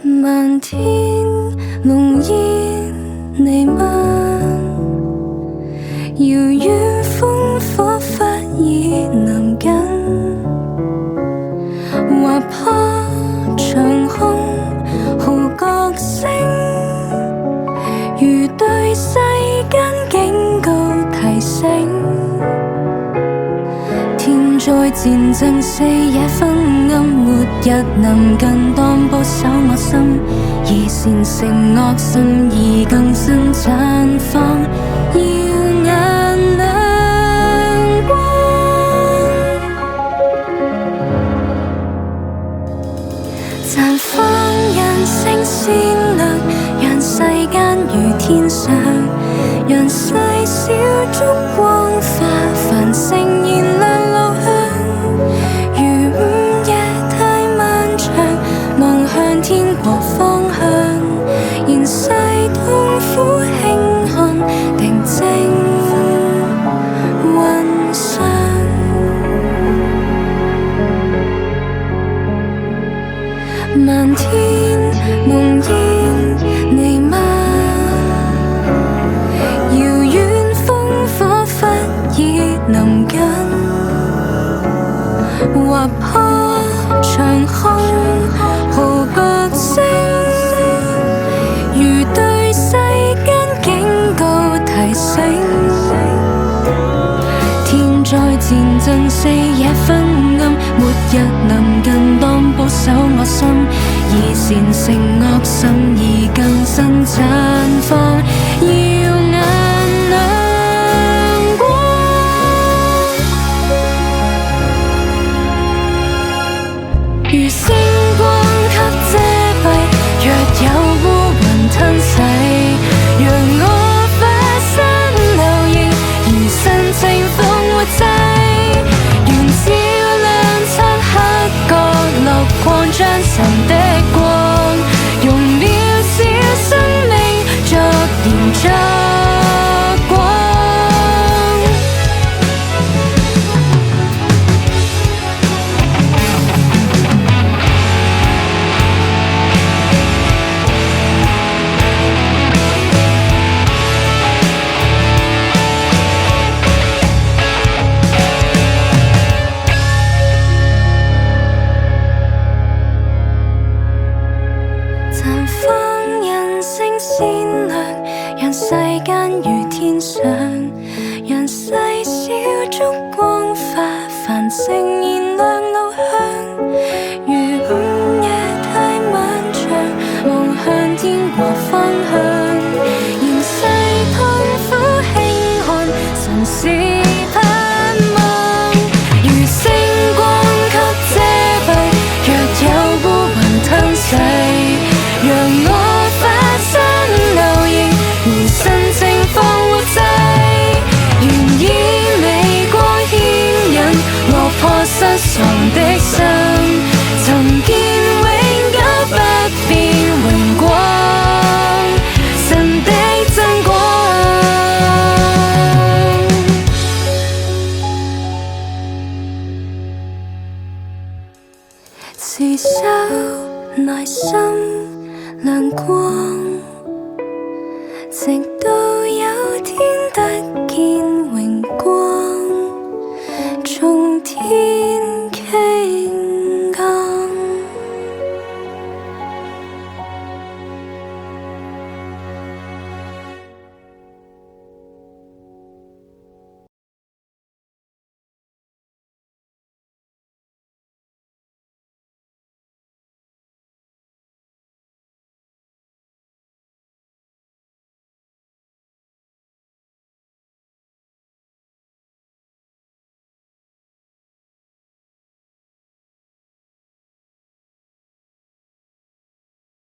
漫天濃煙彌漫，遙遠烽火忽已臨近，劃破長空號角聲，如對世間警告提醒。天災戰爭四野昏暗，沒日能近，當保守我心，以善勝惡心意更新綻放，耀眼亮光。綻放人性善良，讓世間如天上，讓細小燭光化繁盛燃亮路向。如午夜太漫長，望向天國方向，現世痛苦輕看，定睛雲上。漫天濃煙彌漫，遙遠烽火忽已臨近，劃破長空號角聲，如對世間警告提醒。天災戰爭四野昏暗，沒日能近，當保守我心，以善勝惡心意更新綻放，耀眼亮光。如星光給遮蔽，若有烏雲吞噬，讓我化身流螢，如神情復活祭，願照亮漆黑角落，擴張神的光，用渺小生命作鹽作光。綻放人性善良，讓世間如天上，讓細小燭光化繁盛燃亮路向。如午夜太漫長，望向天國方向，現世痛苦輕看，神是盼望。如星光給遮蔽，若有烏雲吞噬，讓我化身流螢，如神情復活祭，願以微光牽引，落破失喪的心，尋見永久不變榮光，神的真光。持守內心亮光，直到有天得見榮光，從天